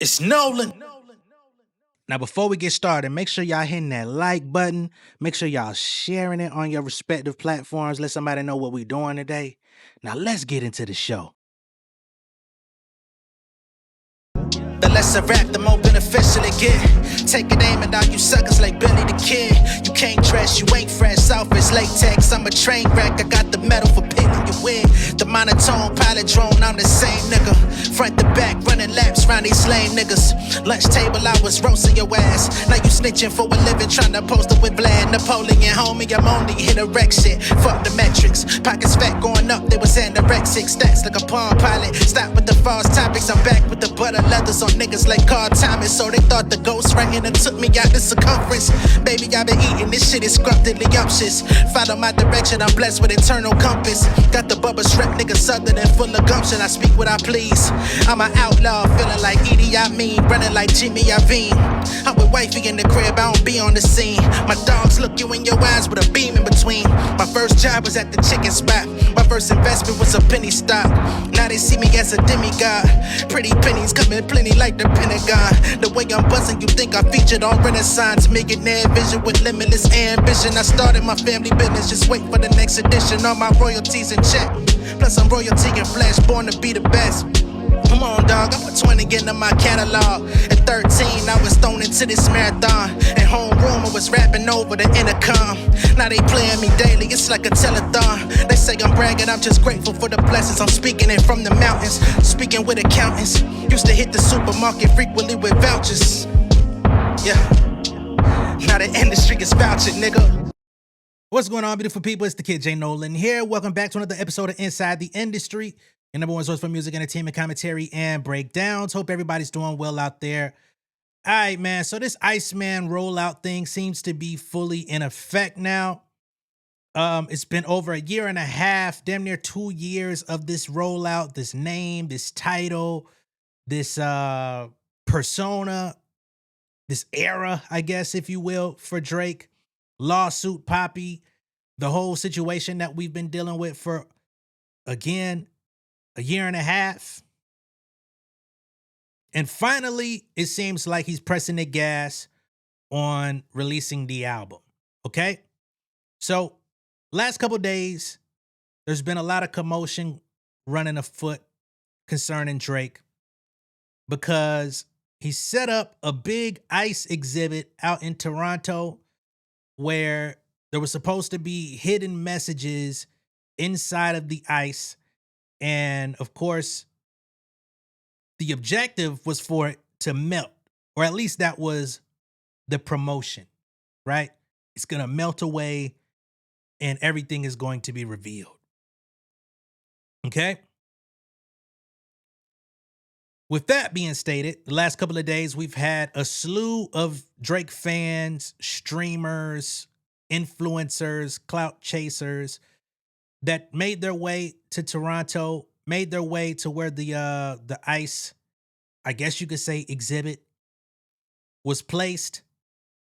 It's Nolan. Now, before we get started, make sure y'all hitting that like button. Make sure y'all sharing it on your respective platforms. Let somebody know what we're doing today. Now, let's get into the show. The less I rap, the more beneficial it get. Take it aim at all you suckers like Billy the Kid. You can't dress, you ain't fresh, Southwest latex. I'm a train wreck, I got the metal for peeling your wig. The monotone pilot drone, I'm the same nigga. Front to back, running laps round these lame niggas. Lunch table, I was roasting your ass. Now you snitching for a living, trying to post it with Vlad Napoleon. Homie, I'm only hit a wreck shit. Fuck the metrics. Pockets fat going up, they was anorexic. Stats like a palm pilot. Stop with the false topics, I'm back with the butter leathers on niggas like Carl Thomas. So they thought the ghost ran and took me out the circumference. Baby, I been eating this shit, is scrumptedly umptious. Follow my direction, I'm blessed with internal compass. Got the Bubba Shrimp, nigga southern and full of gumption. I speak what I please. I'm an outlaw, feeling like Edie, I mean, running like Jimmy Iovine. I'm with wifey in the crib, I don't be on the scene. My dogs look you in your eyes with a beam in between. My first job was at the chicken spot. My first investment was a penny stock. Now they see me as a demigod. Pretty pennies coming plenty like the Pentagon. The way I'm buzzing, you think I featured on Renaissance. Millionaire vision with limitless ambition. I started my family business, just wait for the next edition. All my royalties in check. Plus I'm royalty in flesh, born to be the best. Come on, dog, I put 20 into my catalog. At 13, I was thrown into this marathon. At homeroom, I was rapping over the intercom. Now they playing me daily, it's like a telethon. They say I'm bragging, I'm just grateful for the blessings. I'm speaking it from the mountains, speaking with accountants. Used to hit the supermarket frequently with vouchers. Yeah, now the industry is vouching, nigga. What's going on, beautiful people? It's the kid J Nolan here. Welcome back to another episode of Inside the Industry, your number one source for music, entertainment, commentary, and breakdowns. Hope everybody's doing well out there. All right, man. So this Iceman rollout thing seems to be fully in effect now. It's been over a year and a half, damn near 2 years of this rollout, this name, this title, this persona, this era, I guess, if you will, for Drake. Lawsuit Poppy, the whole situation that we've been dealing with for, again, a year and a half. And finally, it seems like he's pressing the gas on releasing the album. Okay? So, last couple days, there's been a lot of commotion running afoot concerning Drake because he set up a big ICE exhibit out in Toronto where there was supposed to be hidden messages inside of the ice. And of course, the objective was for it to melt, or at least that was the promotion, right? It's going to melt away and everything is going to be revealed. Okay? With that being stated, the last couple of days, we've had a slew of Drake fans, streamers, influencers, clout chasers that made their way to Toronto, made their way to where the ICE, I guess you could say, exhibit was placed.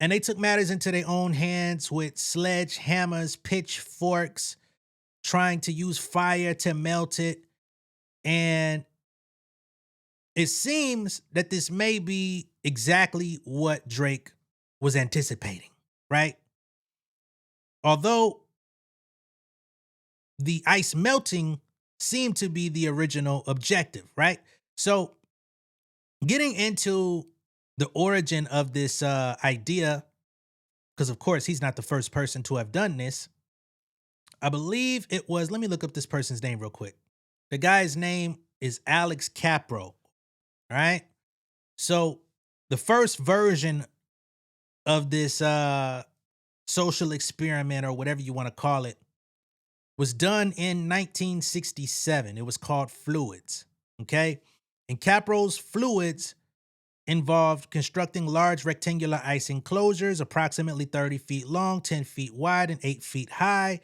And they took matters into their own hands with sledgehammers, pitchforks, trying to use fire to melt it. And it seems that this may be exactly what Drake was anticipating, right? Although the ice melting seemed to be the original objective, right? So, getting into the origin of this idea, because of course he's not the first person to have done this. I believe it was, let me look up this person's name real quick. The guy's name is Alex Capro. Right? So the first version of this social experiment, or whatever you want to call it, was done in 1967. It was called Fluids. Okay? And Capro's Fluids involved constructing large rectangular ice enclosures approximately 30 feet long, 10 feet wide, and 8 feet high,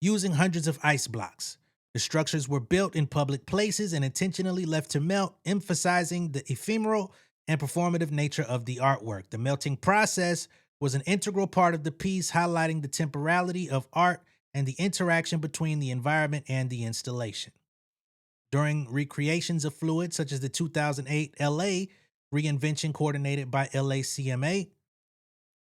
using hundreds of ice blocks. The structures were built in public places and intentionally left to melt, emphasizing the ephemeral and performative nature of the artwork. The melting process was an integral part of the piece, highlighting the temporality of art and the interaction between the environment and the installation. During recreations of Fluid, such as the 2008 LA reinvention coordinated by LACMA.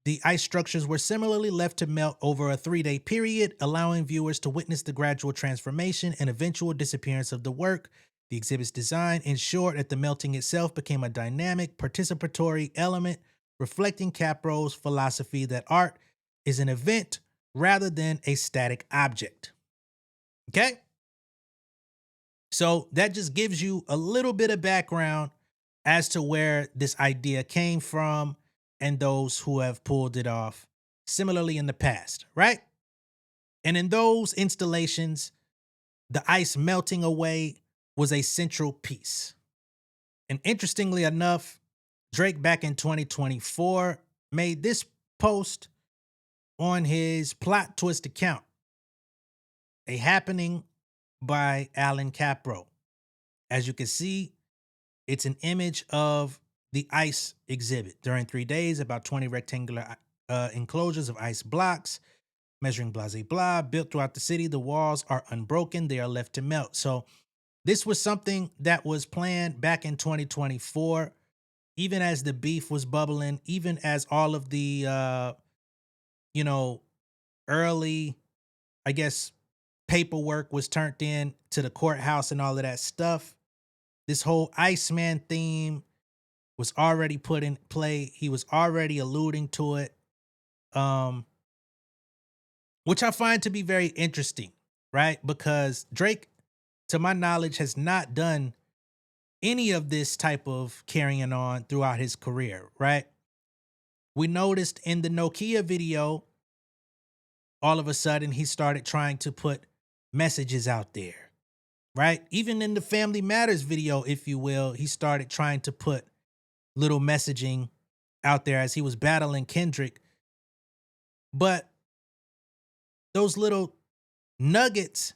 The ice structures were similarly left to melt over a 3-day period, allowing viewers to witness the gradual transformation and eventual disappearance of the work. The exhibit's design ensured that the melting itself became a dynamic, participatory element, reflecting Capro's philosophy that art is an event rather than a static object. Okay? So that just gives you a little bit of background as to where this idea came from and those who have pulled it off similarly in the past, right? And in those installations, the ice melting away was a central piece. And interestingly enough, Drake back in 2024 made this post on his plot twist account, A Happening by Alan Capro. As you can see, it's an image of the ice exhibit. During 3 days, about 20 rectangular enclosures of ice blocks, measuring blah, blah, blah, built throughout the city. The walls are unbroken. They are left to melt. So this was something that was planned back in 2024, even as the beef was bubbling, even as all of the, early, I guess, paperwork was turned in to the courthouse and all of that stuff. This whole Iceman theme was already put in play. He was already alluding to it, which I find to be very interesting, right? Because Drake, to my knowledge, has not done any of this type of carrying on throughout his career, right? We noticed in the Nokia video, all of a sudden he started trying to put messages out there, right? Even in the Family Matters video, if you will, he started trying to put little messaging out there as he was battling Kendrick. But those little nuggets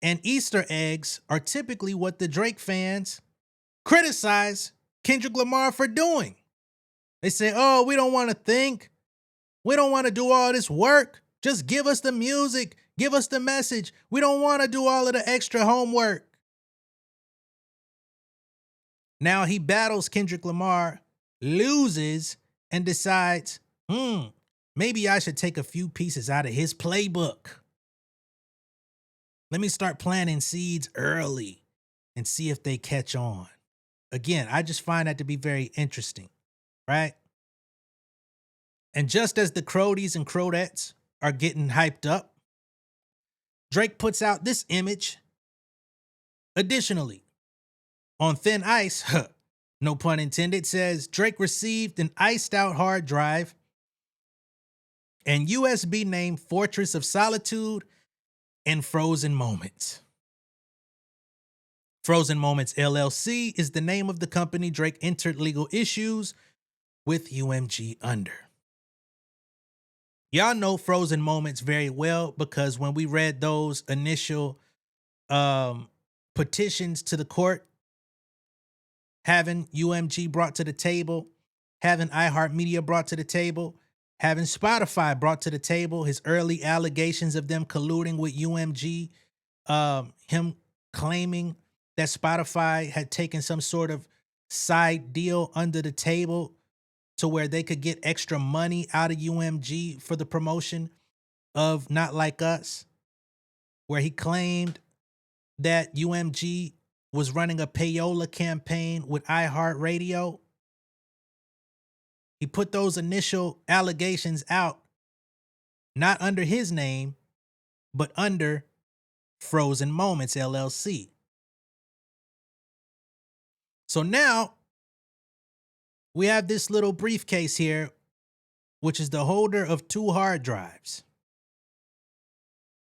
and Easter eggs are typically what the Drake fans criticize Kendrick Lamar for doing. They say, oh, we don't want to think. We don't want to do all this work. Just give us the music. Give us the message. We don't want to do all of the extra homework. Now he battles Kendrick Lamar, loses, and decides, maybe I should take a few pieces out of his playbook. Let me start planting seeds early and see if they catch on. Again, I just find that to be very interesting, right? And just as the Crodies and Crodettes are getting hyped up, Drake puts out this image. Additionally, on thin ice, no pun intended, says Drake received an iced out hard drive and USB named Fortress of Solitude and Frozen Moments. Frozen Moments LLC is the name of the company Drake entered legal issues with UMG under. Y'all know Frozen Moments very well because when we read those initial petitions to the court, having UMG brought to the table, having iHeartMedia brought to the table, having Spotify brought to the table, his early allegations of them colluding with UMG, him claiming that Spotify had taken some sort of side deal under the table to where they could get extra money out of UMG for the promotion of Not Like Us, where he claimed that UMG was running a payola campaign with iHeartRadio. He put those initial allegations out, not under his name, but under Frozen Moments LLC. So now we have this little briefcase here, which is the holder of 2 hard drives.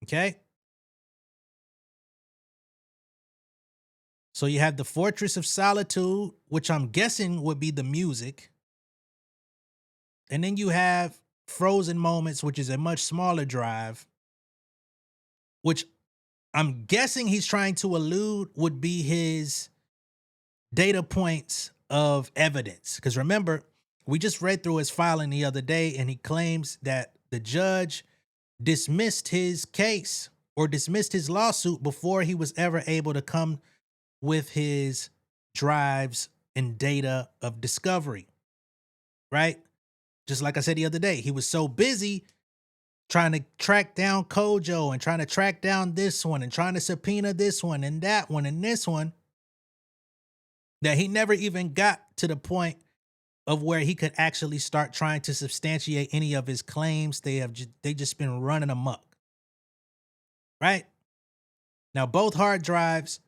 Okay? So you have the Fortress of Solitude, which I'm guessing would be the music. And then you have Frozen Moments, which is a much smaller drive, which I'm guessing he's trying to allude would be his data points of evidence. Because remember, we just read through his filing the other day, and he claims that the judge dismissed his case or dismissed his lawsuit before he was ever able to come with his drives and data of discovery, right? Just like I said the other day, he was so busy trying to track down Kojo and trying to track down this one and trying to subpoena this one and that one and this one that he never even got to the point of where he could actually start trying to substantiate any of his claims. They just been running amok, right? Now both hard drives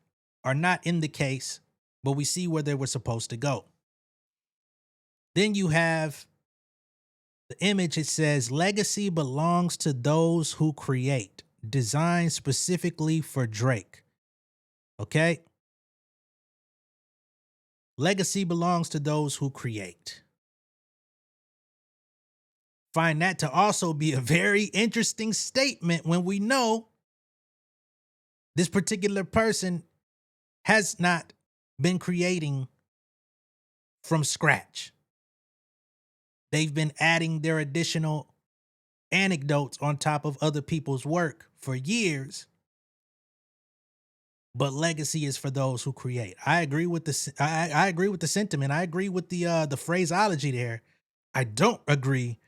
are not in the case, but we see where they were supposed to go. Then you have the image. It says legacy belongs to those who create, designed specifically for Drake. Okay? Legacy belongs to those who create. Find that to also be a very interesting statement when we know this particular person has not been creating from scratch. They've been adding their additional anecdotes on top of other people's work for years. But legacy is for those who create. I agree with the I agree with the sentiment. I agree with the phraseology there. I don't agree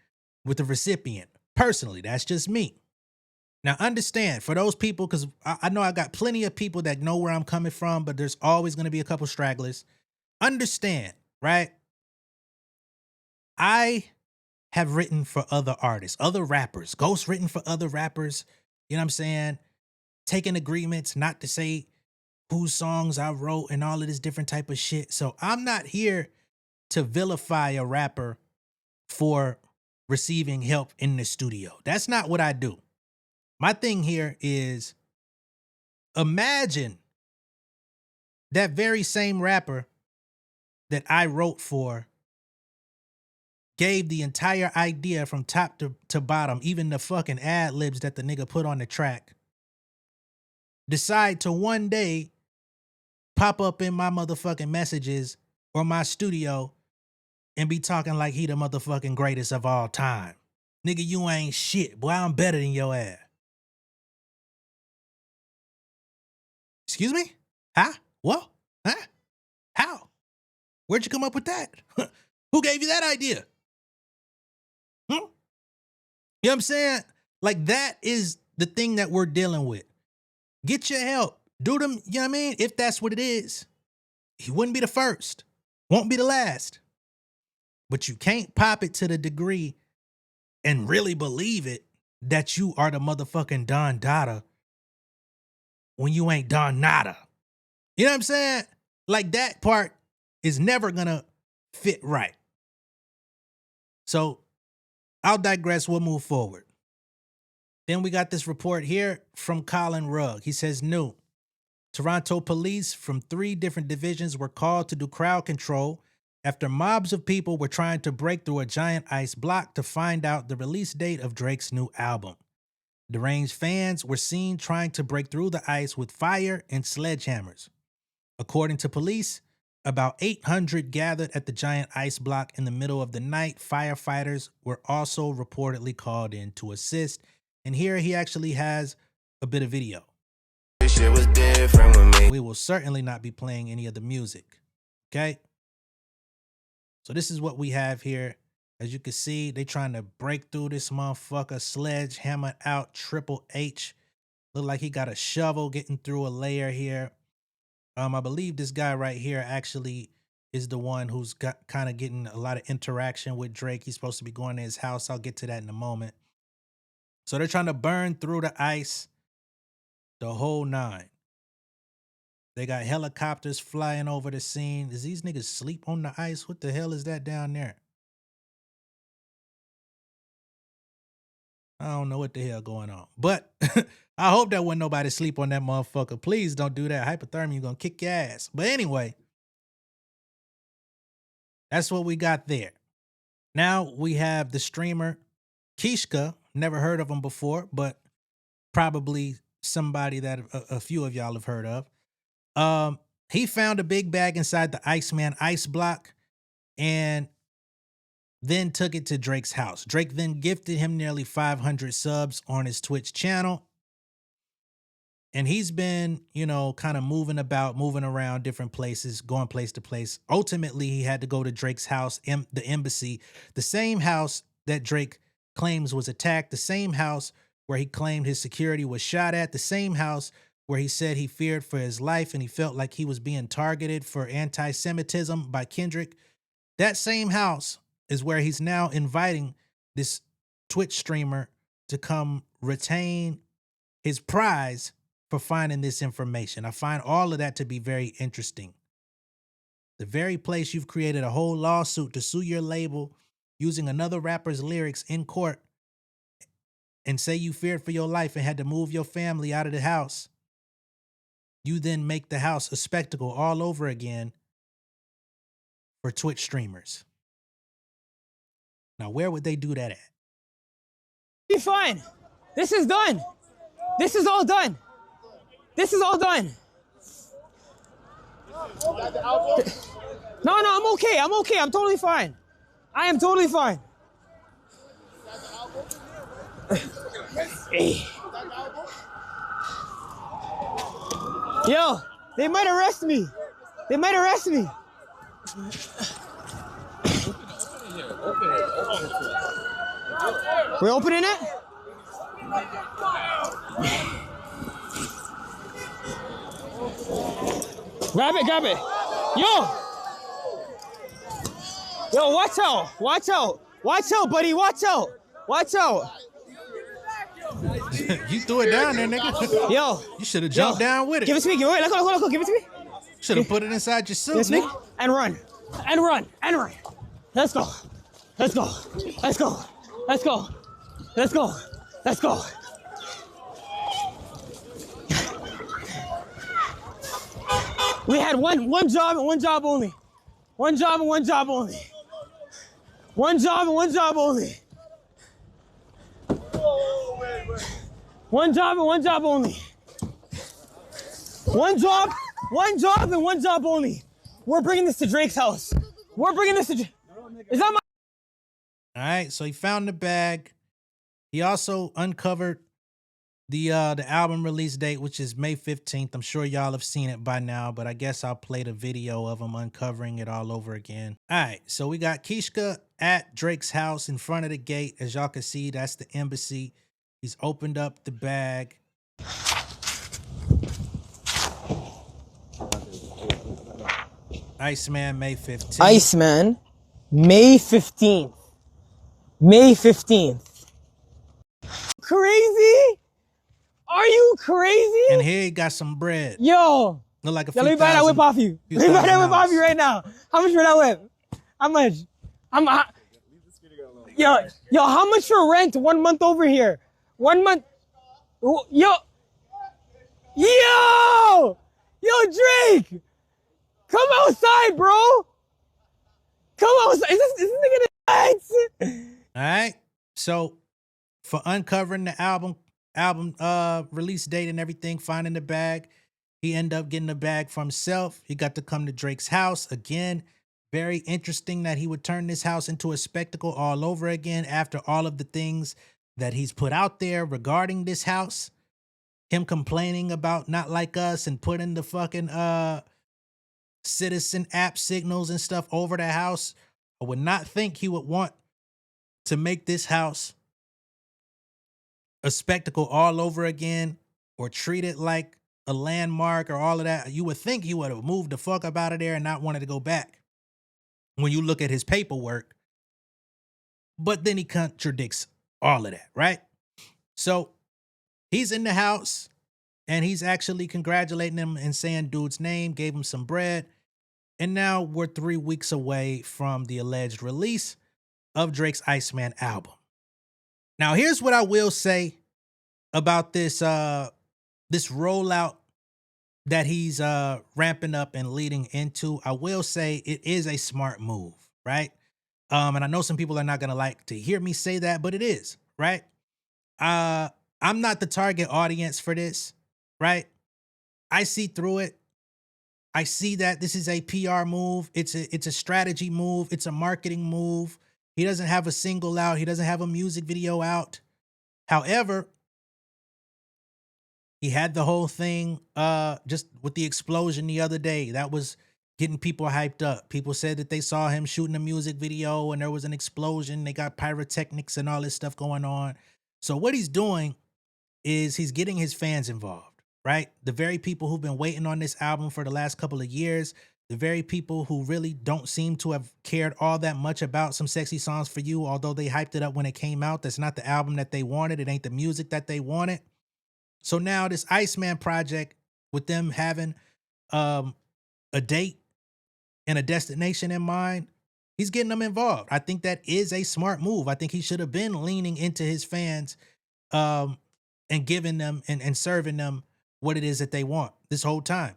with the recipient. Personally, that's just me. Now understand, for those people, because I know I got plenty of people that know where I'm coming from, but there's always going to be a couple stragglers. Understand, right? I have written for other artists, other rappers, ghost written for other rappers. You know what I'm saying? Taking agreements not to say whose songs I wrote and all of this different type of shit. So I'm not here to vilify a rapper for receiving help in the studio. That's not what I do. My thing here is, imagine that very same rapper that I wrote for gave the entire idea from top to bottom, even the fucking ad libs that the nigga put on the track, decide to one day pop up in my motherfucking messages or my studio and be talking like he the motherfucking greatest of all time. Nigga, you ain't shit. Boy, I'm better than your ass. Excuse me? Huh? What? Huh? How? Where'd you come up with that? Who gave you that idea? Hmm? You know what I'm saying? Like, that is the thing that we're dealing with. Get your help. Do them, you know what I mean? If that's what it is. He wouldn't be the first. Won't be the last. But you can't pop it to the degree and really believe it that you are the motherfucking Don Dada when you ain't Don Nada. You know what I'm saying? Like, that part is never gonna fit right. So I'll digress. We'll move forward. Then we got this report here from Colin Rugg. He says, new. Toronto police from 3 different divisions were called to do crowd control after mobs of people were trying to break through a giant ice block to find out the release date of Drake's new album. Deranged fans were seen trying to break through the ice with fire and sledgehammers. According to police, about 800 gathered at the giant ice block in the middle of the night. Firefighters were also reportedly called in to assist. And here he actually has a bit of video. This shit was different with me. We will certainly not be playing any of the music. Okay? So this is what we have here. As you can see, they trying to break through this motherfucker. Sledgehammer out, Triple H. Look like he got a shovel getting through a layer here. I believe this guy right here actually is the one who's got kind of getting a lot of interaction with Drake. He's supposed to be going to his house. I'll get to that in a moment. So they're trying to burn through the ice, the whole 9. They got helicopters flying over the scene. Does these niggas sleep on the ice? What the hell is that down there? I don't know what the hell going on. But I hope that when nobody sleep on that motherfucker. Please don't do that. Hypothermia gonna kick your ass. But anyway, that's what we got there. Now we have the streamer Kishka. Never heard of him before, but probably somebody that a few of y'all have heard of. He found a big bag inside the Iceman ice block and then took it to Drake's house. Drake then gifted him nearly 500 subs on his Twitch channel. And he's been, you know, kind of moving around different places, going place to place. Ultimately, he had to go to Drake's house, the embassy, the same house that Drake claims was attacked, the same house where he claimed his security was shot at, the same house where he said he feared for his life and he felt like he was being targeted for anti-Semitism by Kendrick. That same house is where he's now inviting this Twitch streamer to come retain his prize for finding this information. I find all of that to be very interesting. The very place you've created a whole lawsuit to sue your label using another rapper's lyrics in court and say you feared for your life and had to move your family out of the house. You then make the house a spectacle all over again for Twitch streamers. Now, where would they do that at? Be fine. This is done. This is all done. This is all done. No, I'm okay. I'm okay. I'm totally fine. I am totally fine. Yo, they might arrest me. They might arrest me. We're opening it? Grab it, grab it. Yo, watch out, watch out. Watch out, buddy, watch out. Watch out. You threw it down there, nigga. Yo. You should have jumped down with it. Give it to me, let's go, give it to me. Should have put it inside your suit, Give it to me, nigga. and run. Let's go. Let's go. Let's go. Let's go. Let's go. Let's go. We had one job and one job only. One job and one job only. One job and one job only. One job and one job only. One job and one job only. We're bringing this to Drake's house. We're bringing this to Drake. Is that my... All right, so he found the bag. He also uncovered the album release date, which is May 15th. I'm sure y'all have seen it by now, but I guess I'll play the video of him uncovering it all over again. All right, so we got Kishka at Drake's house in front of the gate. As y'all can see, that's the embassy. He's opened up the bag. Iceman, May 15th. Iceman, May 15th. May 15th. Crazy? Are you crazy? And here he got some bread. Yo. Look like a Yo, let me buy that whip off you. Let me buy that whip off you right now. How much for that whip? How much? Yo, how much for rent 1 month over here? 1 month. Yo, Drake. Come outside, bro. Come outside. Is this nigga nuts? All right. So for uncovering the album release date and everything, finding the bag, he ended up getting the bag for himself. He got to come to Drake's house again. Very interesting that he would turn this house into a spectacle all over again after all of the things that he's put out there regarding this house. Him complaining about Not Like Us and putting the fucking citizen app signals and stuff over the house. I would not think he would want to make this house a spectacle all over again or treat it like a landmark or all of that. You would think he would have moved the fuck up out of there and not wanted to go back when you look at his paperwork. But then he contradicts all of that, right? So he's in the house and he's actually congratulating him and saying dude's name, gave him some bread. And now we're 3 weeks away from the alleged release of Drake's Iceman album. Now, here's what I will say about this this rollout that he's ramping up and leading into. I will say it is a smart move, right? And I know some people are not gonna like to hear me say that, but it is, right? I'm not the target audience for this, right? I see through it. I see that this is a PR move. It's a strategy move. It's a marketing move. He doesn't have a single out. He doesn't have a music video out. However, He had the whole thing just with the explosion the other day. That was getting people hyped up. People said that they saw him shooting a music video and there was an explosion. They got pyrotechnics and all this stuff going on. So what he's doing is he's getting his fans involved, right? The very people who've been waiting on this album for the last couple of years, the very people who really don't seem to have cared all that much about Some Sexy Songs for You, although they hyped it up when it came out. That's not the album that they wanted. It ain't the music that they wanted. So now this Iceman project, with them having a date and a destination in mind, he's getting them involved. I think that is a smart move. I think he should have been leaning into his fans and giving them and serving them what it is that they want this whole time.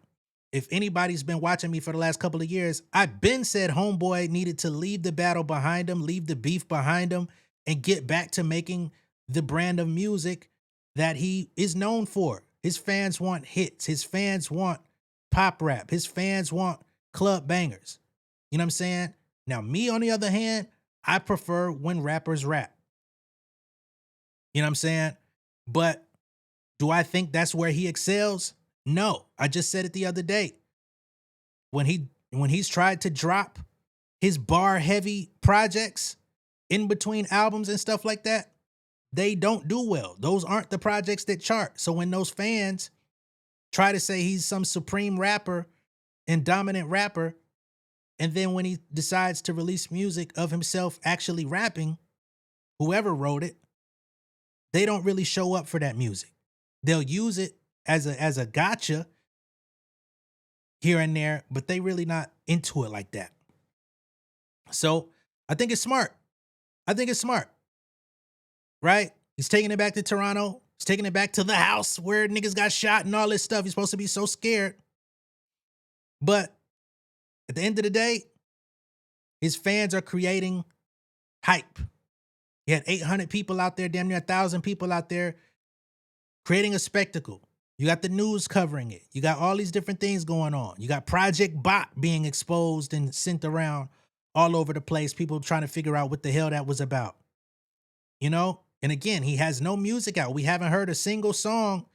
If anybody's been watching me for the last couple of years, I've been said Homeboy needed to leave the battle behind him, leave the beef behind him, and get back to making the brand of music that he is known for. His fans want hits. His fans want pop rap. His fans want club bangers. You know what I'm saying? Now, me, on the other hand, I prefer when rappers rap. You know what I'm saying? But do I think that's where he excels? No. I just said it the other day. When he's tried to drop his bar heavy projects in between albums and stuff like that, they don't do well. Those aren't the projects that chart. So when those fans try to say he's some supreme rapper and dominant rapper, and then when he decides to release music of himself actually rapping, whoever wrote it, they don't really show up for that music. They'll use it as a gotcha here and there, but they really not into it like that. So I think it's smart. Right? He's taking it back to Toronto. He's taking it back to the house where niggas got shot and all this stuff. He's supposed to be so scared. But at the end of the day, his fans are creating hype. He had 800 people out there, damn near 1,000 people out there creating a spectacle. You got the news covering it. You got all these different things going on. You got Project Bot being exposed and sent around all over the place. People trying to figure out what the hell that was about. You know? And again, he has no music out. We haven't heard a single song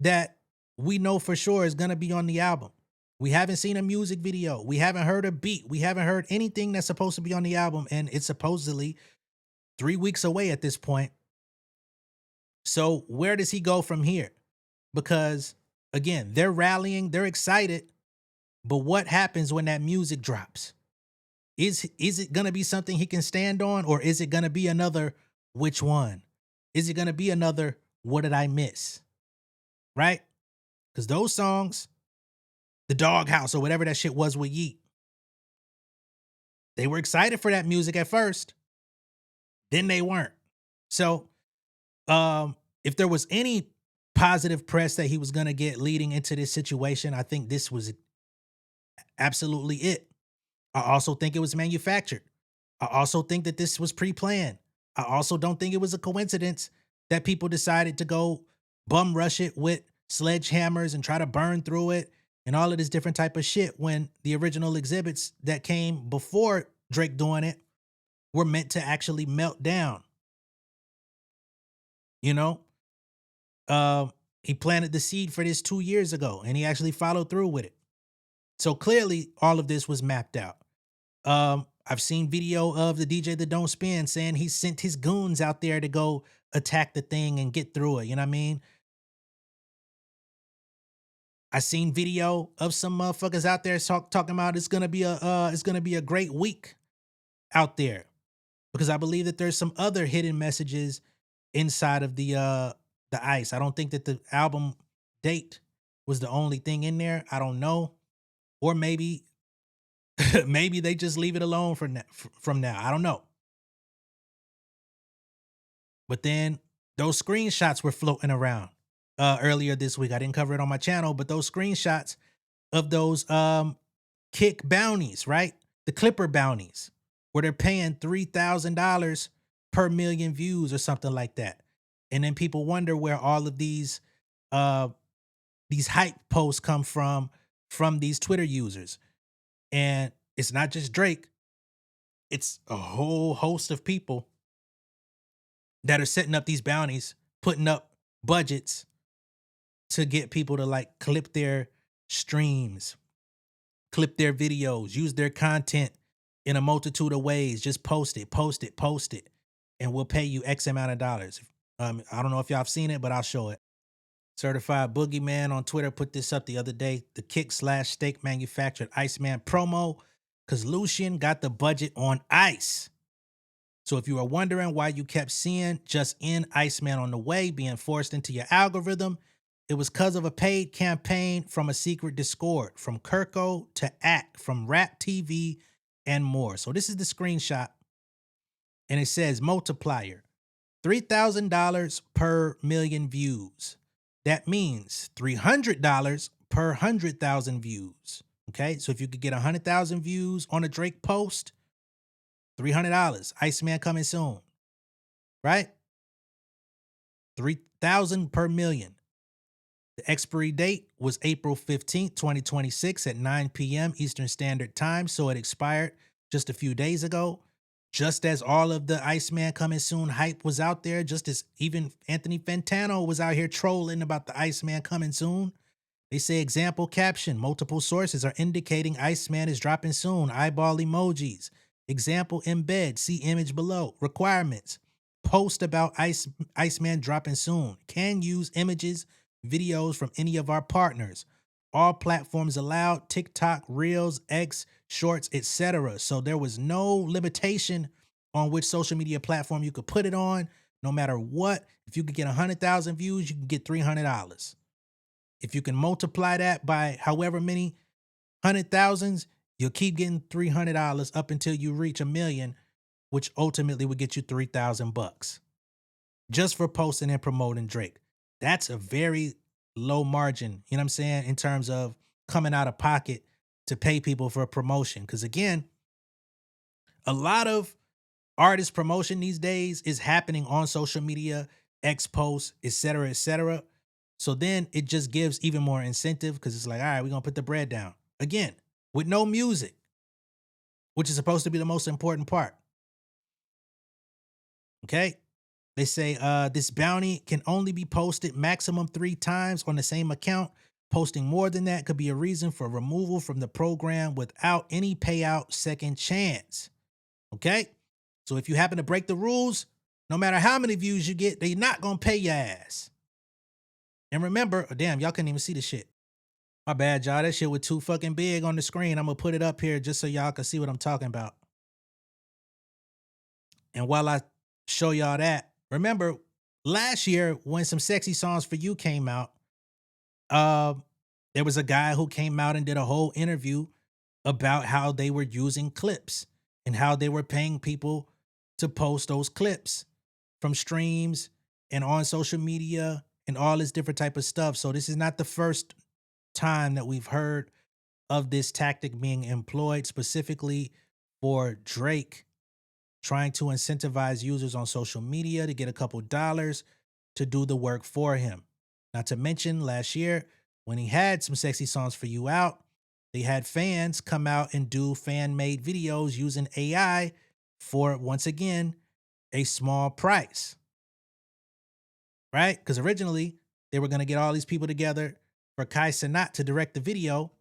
that we know for sure is going to be on the album. We haven't seen a music video. We haven't heard a beat. We haven't heard anything that's supposed to be on the album. And it's supposedly 3 weeks away at this point. So where does he go from here? Because again, they're rallying, they're excited. But what happens when that music drops? Is it going to be something he can stand on? Or is it going to be another which one? Is it going to be another what did I miss? Right? Because those songs, the Doghouse or whatever that shit was with Yeet, they were excited for that music at first. Then they weren't. So if there was any positive press that he was going to get leading into this situation, I think this was absolutely it. I also think it was manufactured. I also think that this was pre-planned. I also don't think it was a coincidence that people decided to go bum rush it with sledgehammers and try to burn through it and all of this different type of shit when the original exhibits that came before Drake doing it were meant to actually melt down. You know? He planted the seed for this 2 years ago and he actually followed through with it. So clearly all of this was mapped out. I've seen video of the DJ that don't spin saying he sent his goons out there to go attack the thing and get through it. You know what I mean? I seen video of some motherfuckers out there talking about it's gonna be a great week out there, because I believe that there's some other hidden messages inside of the ice. I don't think that the album date was the only thing in there. I don't know, or maybe maybe they just leave it alone from now. I don't know. But then those screenshots were floating around earlier this week. I didn't cover it on my channel, but those screenshots of those kick bounties, right? The Clipper bounties, where they're paying $3,000 per million views or something like that. And then people wonder where all of these hype posts come from these Twitter users. And it's not just Drake. It's a whole host of people that are setting up these bounties, putting up budgets to get people to like clip their streams, clip their videos, use their content in a multitude of ways. Just post it, post it, post it, and we'll pay you X amount of dollars. I don't know if y'all have seen it, but I'll show it. Certified Boogeyman on Twitter put this up the other day. The kick/steak manufactured Iceman promo, because Lucian got the budget on ice. So if you were wondering why you kept seeing just in Iceman on the way being forced into your algorithm, it was because of a paid campaign from a secret Discord, from Kirko to Ack, from Rap TV, and more. So this is the screenshot, and it says multiplier, $3,000 per million views. That means $300 per 100,000 views. Okay, so if you could get 100,000 views on a Drake post, $300. Iceman coming soon, right? 3,000 per million. The expiry date was April 15th, 2026 at 9 p.m. Eastern Standard Time, so it expired just a few days ago. Just as all of the Iceman coming soon hype was out there, just as even Anthony Fantano was out here trolling about the Iceman coming soon. They say example caption, multiple sources are indicating Iceman is dropping soon, eyeball emojis. Example embed, see image below. Requirements, post about Iceman dropping soon. Can use images, videos from any of our partners. All platforms allowed, TikTok, Reels, X, Shorts, etc. So there was no limitation on which social media platform you could put it on, no matter what. If you could get 100,000 views, you can get $300. If you can multiply that by however many 100,000s, you'll keep getting $300 up until you reach 1 million, which ultimately would get you $3,000 just for posting and promoting Drake. That's a very low margin, you know what I'm saying, in terms of coming out of pocket to pay people for a promotion. Because again, a lot of artist promotion these days is happening on social media, X posts, etc., etc. So then it just gives even more incentive, because it's like, all right, we're going to put the bread down. Again, with no music, which is supposed to be the most important part. Okay? They say this bounty can only be posted maximum 3 times on the same account. Posting more than that could be a reason for removal from the program without any payout second chance. Okay? So if you happen to break the rules, no matter how many views you get, they're not going to pay your ass. And remember, oh, damn, y'all couldn't even see the shit. My bad, y'all. That shit was too fucking big on the screen. I'm going to put it up here just so y'all can see what I'm talking about. And while I show y'all that, remember last year when some Sexy Songs for You came out, there was a guy who came out and did a whole interview about how they were using clips and how they were paying people to post those clips from streams and on social media and all this different type of stuff. So this is not the first time that we've heard of this tactic being employed specifically for Drake trying to incentivize users on social media to get a couple dollars to do the work for him. Not to mention last year when he had some Sexy Songs for You out, they had fans come out and do fan-made videos using AI for, once again, a small price. Right? Because originally they were going to get all these people together for Kai Cenat to direct the video,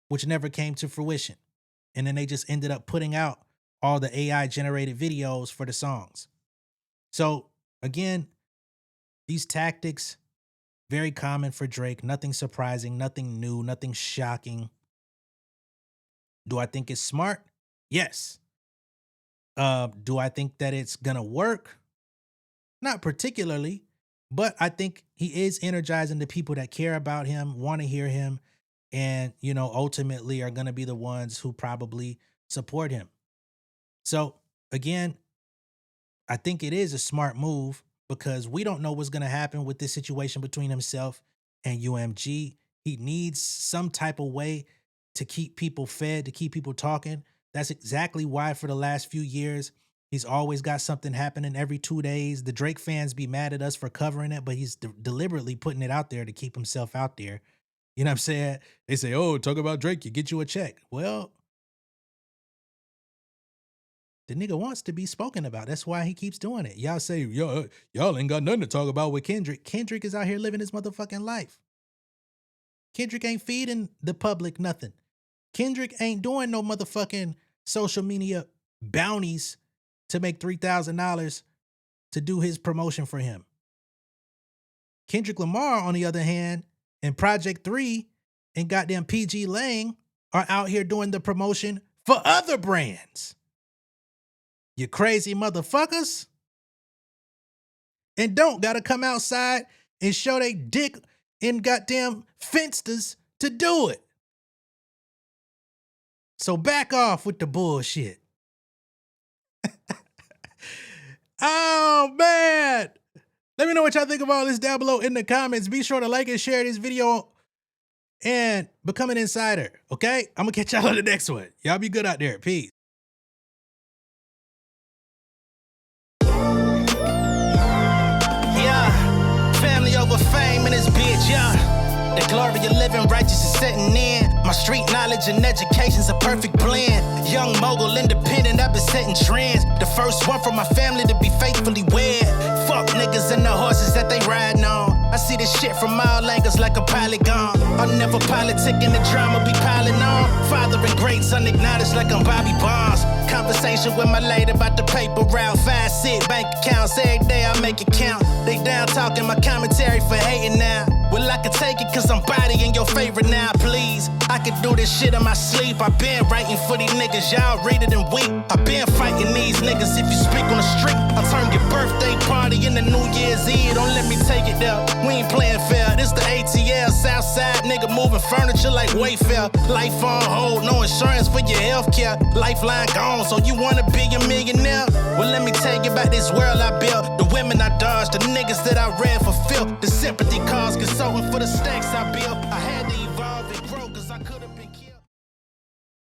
which never came to fruition. And then they just ended up putting out all the AI generated videos for the songs. So again, these tactics, very common for Drake, nothing surprising, nothing new, nothing shocking. Do I think it's smart? Yes. Do I think that it's gonna work? Not particularly, but I think he is energizing the people that care about him, want to hear him, and, you know, ultimately are gonna be the ones who probably support him. So again, I think it is a smart move because we don't know what's going to happen with this situation between himself and UMG. He needs some type of way to keep people fed, to keep people talking. That's exactly why for the last few years, he's always got something happening every 2 days. The Drake fans be mad at us for covering it, but he's deliberately putting it out there to keep himself out there. You know what I'm saying? They say, oh, talk about Drake, you get you a check. Well, the nigga wants to be spoken about. That's why he keeps doing it. Y'all say, y'all ain't got nothing to talk about with Kendrick. Kendrick is out here living his motherfucking life. Kendrick ain't feeding the public nothing. Kendrick ain't doing no motherfucking social media bounties to make $3,000 to do his promotion for him. Kendrick Lamar, on the other hand, and Project 3 and goddamn PG Lang are out here doing the promotion for other brands. You crazy motherfuckers. And don't gotta come outside and show they dick in goddamn Finsters to do it. So back off with the bullshit. Oh, man. Let me know what y'all think of all this down below in the comments. Be sure to like and share this video and become an insider, okay? I'm gonna catch y'all on the next one. Y'all be good out there. Peace. Yeah, family over fame in this bitch, yeah. The glory of living righteous is setting in. My street knowledge and education's a perfect blend. Young mogul, independent, I've been setting trends. The first one from my family to be faithfully wed. Fuck niggas and the horses that they riding on. I see this shit from all angles like a polygon. I'm never politicking, the drama be piling on. Father and great son acknowledged like I'm Bobby Bonds. Conversation with my lady about the paper route. 5 sit bank accounts, every day I make it count. They down talking my commentary for hating now. Well, I can take it cause I'm bodying your favorite now, please. I could do this shit in my sleep. I been writing for these niggas, y'all read it and weep. I been fighting these niggas if you speak on the street. I'll turn your birthday party into New Year's Eve. Don't let me take it there. We ain't playing fair. This the ATL, Southside nigga moving furniture like Wayfair. Life on hold, no insurance for your healthcare. Lifeline gone, so you wanna be a millionaire? Well, let me tell you about this world I built. The women I dodged, the niggas that I read for filth. The sympathy cause consulting for the stacks I built. I had to